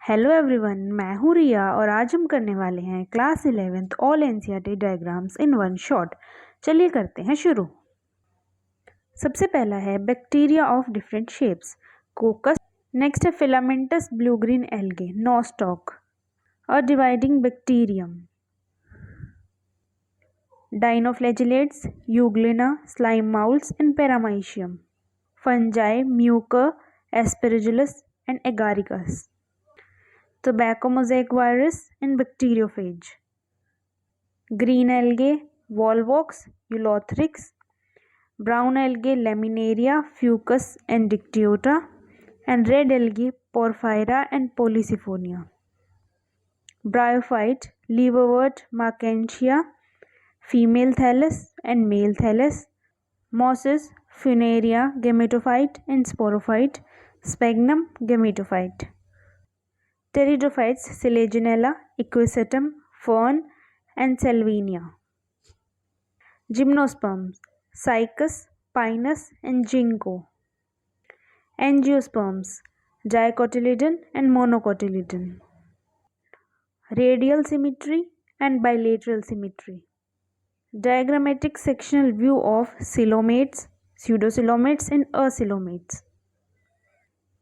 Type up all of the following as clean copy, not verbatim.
Hello everyone, मैं हूँ रिया और आज हम करने वाले हैं class 11th all NCERT diagrams in one shot. चलिए करते हैं शुरू। सबसे पहला है bacteria of different shapes, coccus. Next है filamentous blue green algae, nostoc और dividing bacterium. Dinoflagellates, euglena, slime moulds and paramecium. Fungi, mucor, aspergillus and agaricus. Tobacco mosaic virus and bacteriophage. Green algae, volvox, eulothrix. Brown algae, laminaria, fucus and dictyota. And red algae, porphyra and polysiphonia. Bryophyte, liverwort, marchantia, female thallus and male thallus. Mosses, funaria, gametophyte and sporophyte. Sphagnum, gametophyte. Pteridophytes, Selaginella, Equisetum, Fern and Salvinia. Gymnosperms, Cycas, Pinus and Ginkgo. Angiosperms, Dicotyledon and Monocotyledon. Radial symmetry and bilateral symmetry. Diagrammatic sectional view of coelomates, pseudocoelomates and acoelomates.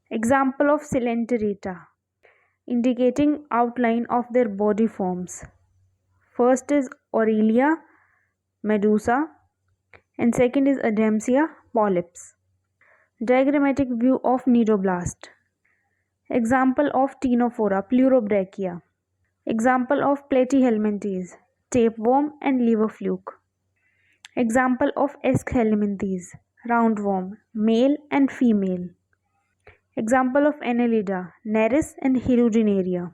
Example of Coelenterata, indicating outline of their body forms. First is Aurelia, Medusa, and second is Adamsia, polyps. Diagrammatic view of Nidoblast. Example of Ctenophora, Pleurobrachia. Example of Platyhelminthes, tapeworm and liverfluke. Example of Aschelminthes, roundworm, male and female. Example of Annelida, Nereis and Hirudinaria.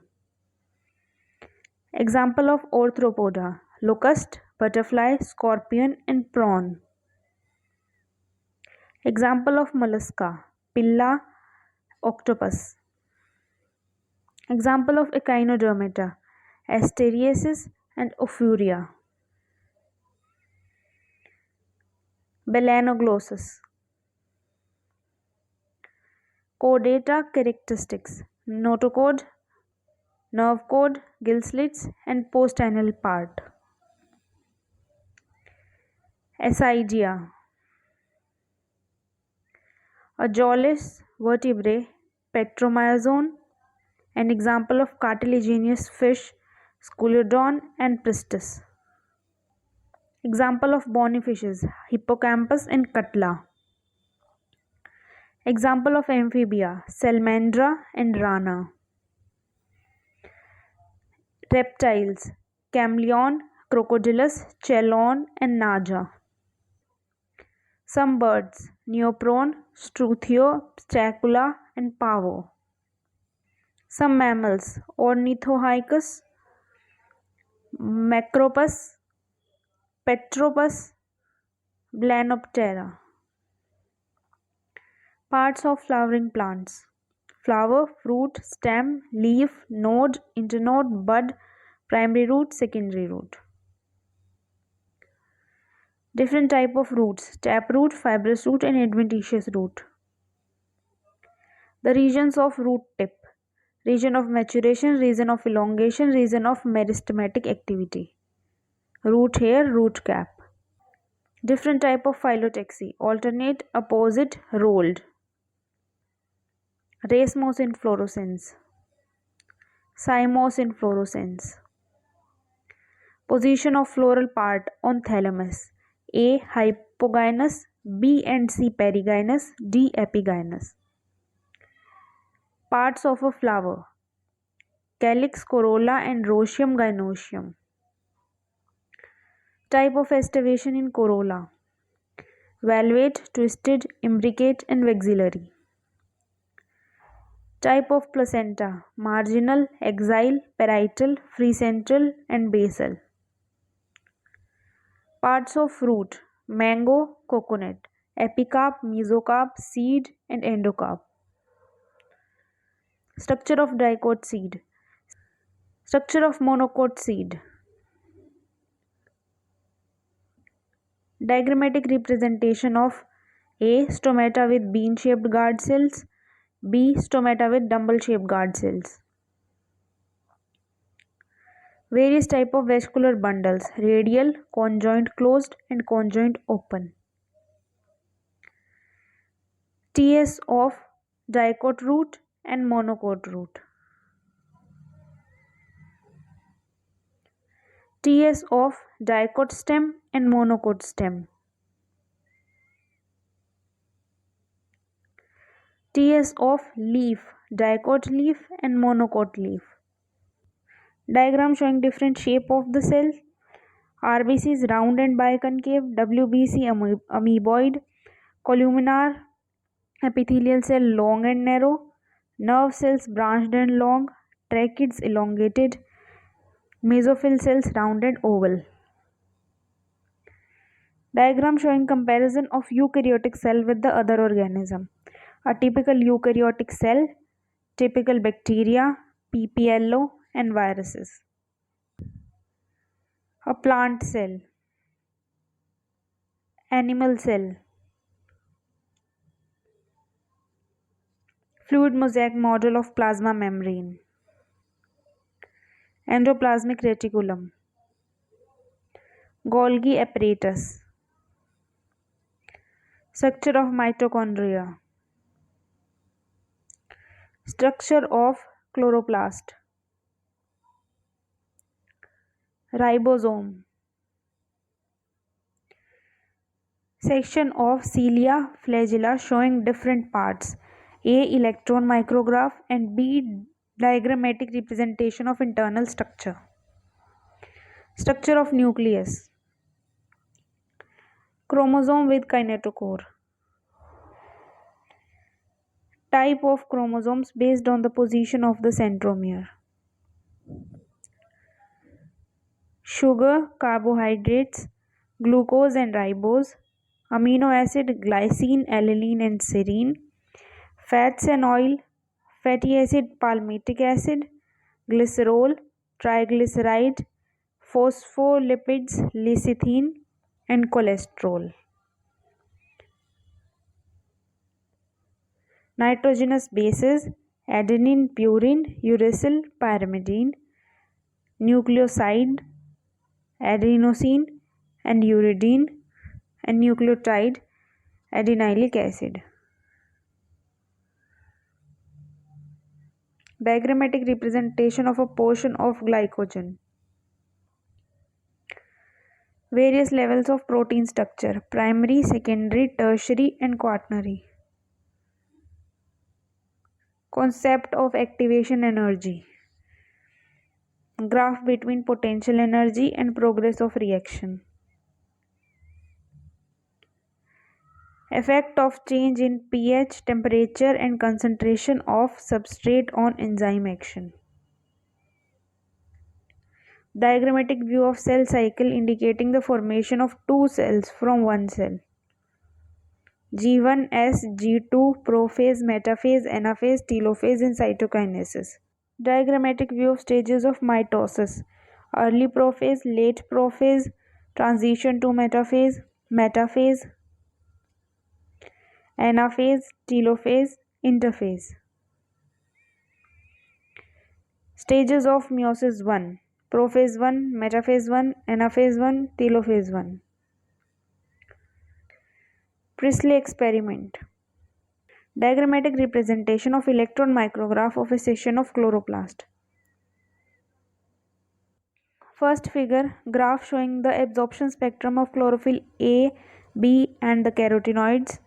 Example of Arthropoda, locust, butterfly, scorpion and prawn. Example of mollusca, pilla, octopus. Example of Echinodermata, Asteriasis and Ophiuria. Belanoglossus. Chordata characteristics: notochord, nerve cord, gill slits and postanal part. Ascidia. A jawless vertebrate, Petromyzon. An example of cartilaginous fish, Scoliodon and Pristis. Example of bony fishes, Hippocampus and Cutla. Example of amphibia, Salamandra and Rana. Reptiles, Chameleon, Crocodilus, Chelon and Naja. Some birds, Neoprone, Struthio, Stacula and Pavo. Some mammals, Ornithohicus, Macropus, Petropus, Blenoptera. Parts of flowering plants: flower, fruit, stem, leaf, node, internode, bud, primary root, secondary root. Different type of roots: taproot, fibrous root and adventitious root. The regions of root tip: region of maturation, region of elongation, region of meristematic activity. Root hair, root cap. Different type of phyllotaxy: alternate, opposite, rolled. Racemose inflorescence, cymose inflorescence. Position of floral part on thalamus: A. hypogynous, B and C perigynous, D epigynous. Parts of a flower: calyx, corolla and roscium gynoecium. Type of estivation in corolla: valvate, twisted, imbricate and vexillary. Type of placenta: marginal, axile, parietal, free central and basal. Parts of fruit: mango, coconut, epicarp, mesocarp, seed and endocarp. Structure of dicot seed. Structure of monocot seed. Diagrammatic representation of A. Stomata with bean-shaped guard cells, B. Stomata with dumbbell-shaped guard cells. Various type of vascular bundles: radial, conjoint closed, and conjoint open. TS of dicot root and monocot root. TS of dicot stem and monocot stem. TS of leaf, dicot leaf and monocot leaf. Diagram showing different shape of the cell. RBC is round and biconcave, WBC amoeboid, columnar epithelial cell long and narrow, nerve cells branched and long, tracheids elongated, mesophyll cells round and oval. Diagram showing comparison of eukaryotic cell with the other organism. A typical eukaryotic cell, typical bacteria, PPLO and viruses. A plant cell, animal cell, fluid mosaic model of plasma membrane, endoplasmic reticulum, Golgi apparatus, structure of mitochondria, structure of chloroplast, ribosome, section of cilia flagella showing different parts, A. Electron micrograph and B. Diagrammatic representation of internal structure. Structure of nucleus, chromosome with kinetochore. Type of chromosomes based on the position of the centromere. Sugar, carbohydrates, glucose and ribose, amino acid, glycine, alanine and serine, fats and oil, fatty acid, palmitic acid, glycerol, triglyceride, phospholipids, lecithin and cholesterol. Nitrogenous bases: adenine, purine, uracil, pyrimidine, nucleoside, adenosine and uridine, and nucleotide, adenylic acid. Diagrammatic representation of a portion of glycogen. Various levels of protein structure: primary, secondary, tertiary and quaternary. Concept of activation energy. Graph between potential energy and progress of reaction. Effect of change in pH, temperature and concentration of substrate on enzyme action. Diagrammatic view of cell cycle indicating the formation of two cells from one cell. G1S, G2, prophase, metaphase, anaphase, telophase in cytokinesis. Diagrammatic view of stages of mitosis. Early prophase, late prophase, transition to metaphase, metaphase, anaphase, telophase, interphase. Stages of meiosis 1. Prophase 1, metaphase 1, anaphase 1, telophase 1. Priestley experiment. Diagrammatic representation of electron micrograph of a section of chloroplast. First figure, graph showing the absorption spectrum of chlorophyll A, B and the carotenoids.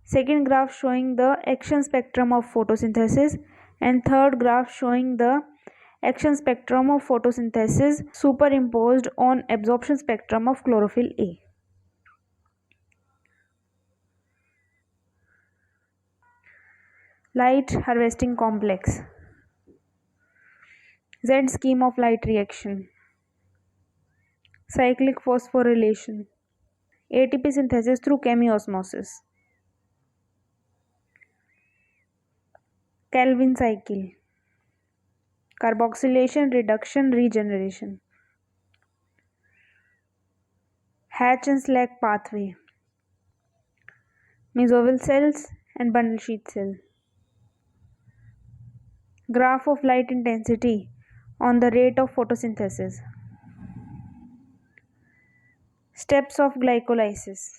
Second graph showing the action spectrum of photosynthesis, and third graph showing the action spectrum of photosynthesis superimposed on absorption spectrum of chlorophyll A. Light harvesting complex. Z scheme of light reaction. Cyclic phosphorylation. ATP synthesis through chemiosmosis. Calvin cycle. Carboxylation, reduction, regeneration. Hatch and slack pathway. Mesophyll cells and bundle sheath cell. Graph of light intensity on the rate of photosynthesis. Steps of glycolysis.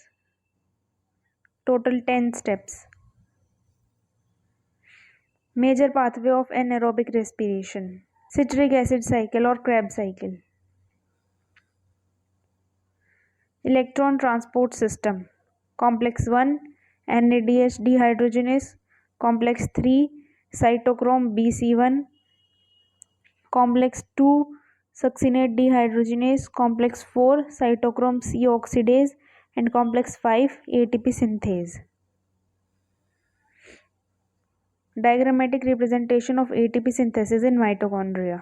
Total 10 steps. Major pathway of anaerobic respiration. Citric acid cycle or Krebs cycle. Electron transport system. Complex 1 NADH dehydrogenase. Complex 3 cytochrome BC1. Complex 2 succinate dehydrogenase. Complex 4 cytochrome C oxidase. And complex 5 ATP synthase. Diagrammatic representation of ATP synthesis in mitochondria.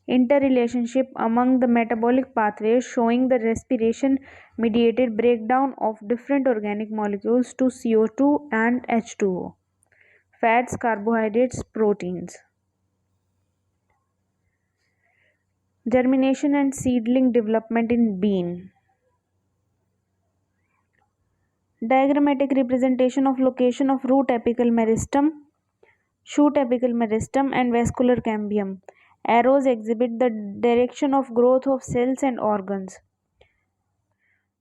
Interrelationship among the metabolic pathways showing the respiration mediated breakdown of different organic molecules to CO2 and H2O. Fats, carbohydrates, proteins. Germination and seedling development in bean. Diagrammatic representation of location of root apical meristem, shoot apical meristem and vascular cambium. Arrows exhibit the direction of growth of cells and organs.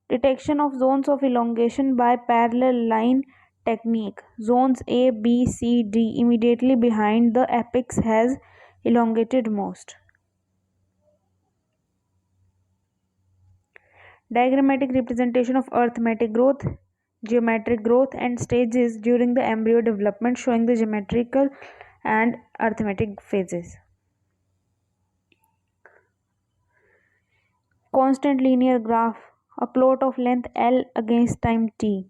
Detection of zones of elongation by parallel line technique. Zones A, B, C, D immediately behind the apex has elongated most. Diagrammatic representation of arithmetic growth, geometric growth and stages during the embryo development showing the geometrical and arithmetic phases. Constant linear graph, a plot of length L against time t.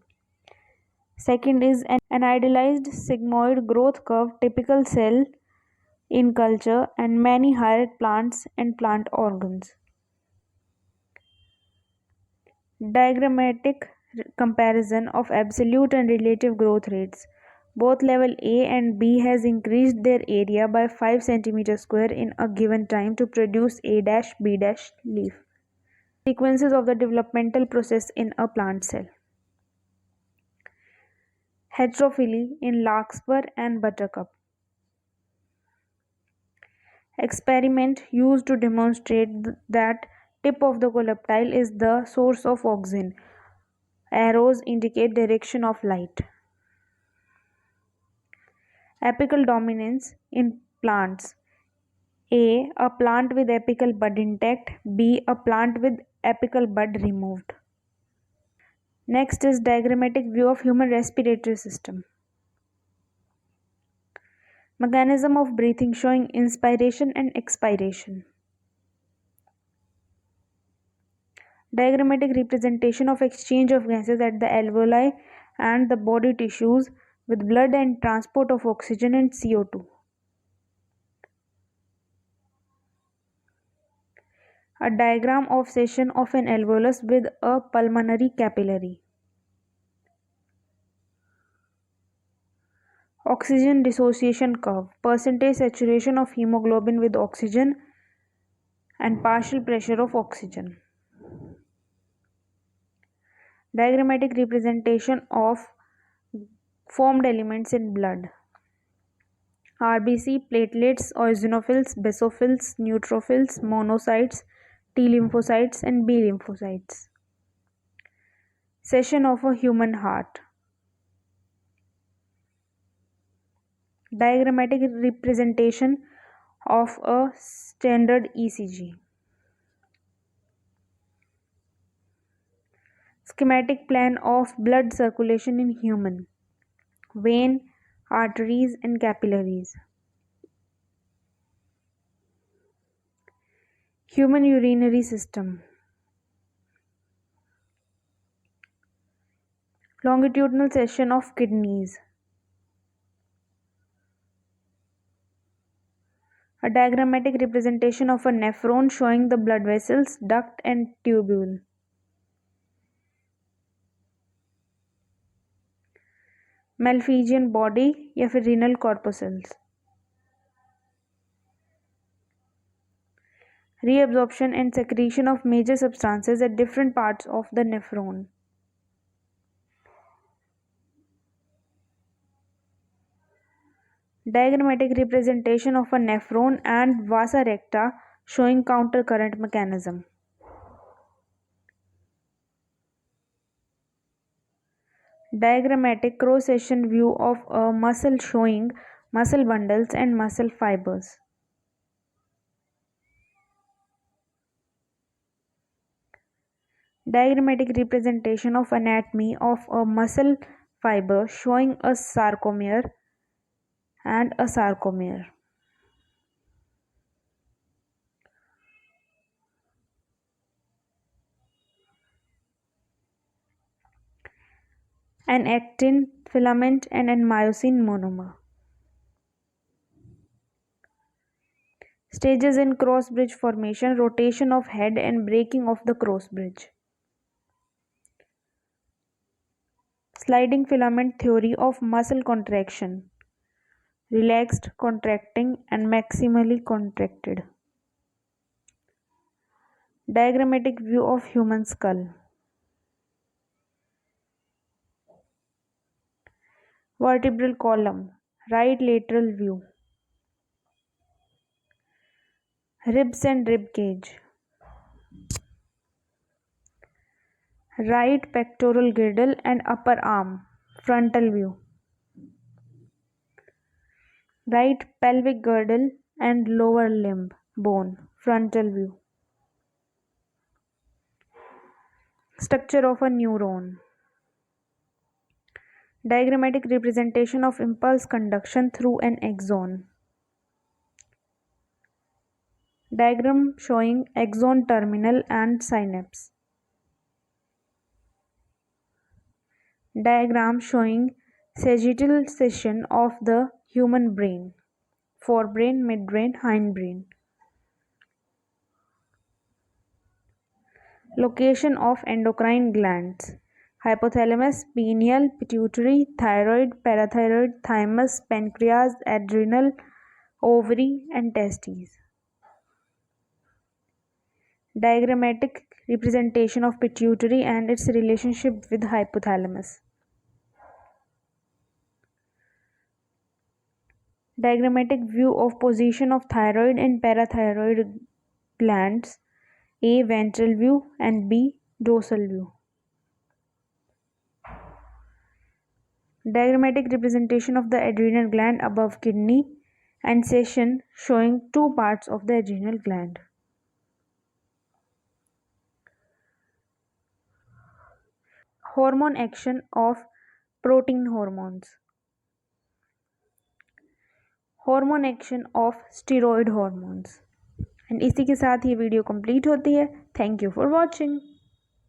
Second is an idealized sigmoid growth curve, typical cell in culture and many higher plants and plant organs. Diagrammatic comparison of absolute and relative growth rates. Both level A and B has increased their area by 5 cm square in a given time to produce A-B- leaf. Sequences of the developmental process in a plant cell. Heterophyly in larkspur and buttercup. Experiment used to demonstrate that tip of the coleoptile is the source of oxygen. Arrows indicate direction of light. Apical dominance in plants. A plant with apical bud intact. B, a plant with apical bud removed. Next is diagrammatic view of human respiratory system. Mechanism of breathing showing inspiration and expiration. Diagrammatic representation of exchange of gases at the alveoli and the body tissues with blood and transport of oxygen and CO2. A diagram of section of an alveolus with a pulmonary capillary. Oxygen dissociation curve, percentage saturation of hemoglobin with oxygen and partial pressure of oxygen. Diagrammatic representation of formed elements in blood. RBC, platelets, eosinophils, basophils, neutrophils, monocytes, T lymphocytes and B lymphocytes. Section of a human heart. Diagrammatic representation of a standard ECG. Schematic plan of blood circulation in human. Vein, arteries and capillaries. Human urinary system. Longitudinal section of kidneys. A diagrammatic representation of a nephron showing the blood vessels, duct and tubule. Malphizian body या फिर renal corpuscles. Reabsorption and secretion of major substances at different parts of the nephron. Diagrammatic representation of a nephron and vasa recta showing countercurrent mechanism. Diagrammatic cross-section view of a muscle showing muscle bundles and muscle fibers. Diagrammatic representation of anatomy of a muscle fiber showing a sarcomere and a sarcomere. An actin filament and an myosin monomer. Stages in cross bridge formation, rotation of head and breaking of the cross bridge. Sliding filament theory of muscle contraction. Relaxed, contracting and maximally contracted. Diagrammatic view of human skull. Vertebral column, right lateral view. Ribs and rib cage. Right pectoral girdle and upper arm, frontal view. Right pelvic girdle and lower limb, bone, frontal view. Structure of a neuron. Diagrammatic representation of impulse conduction through an axon. Diagram showing axon terminal and synapse. Diagram showing sagittal section of the human brain. Forebrain, midbrain, hindbrain. Location of endocrine glands. Hypothalamus, pineal, pituitary, thyroid, parathyroid, thymus, pancreas, adrenal, ovary and testes. Diagrammatic representation of pituitary and its relationship with hypothalamus. Diagrammatic view of position of thyroid and parathyroid glands, A. Ventral view and B. Dorsal view. Diagrammatic representation of the adrenal gland above kidney and section showing two parts of the adrenal gland. Hormone action of protein hormones. Hormone action of steroid hormones. And इसी के साथ ये video complete होती है। Thank you for watching.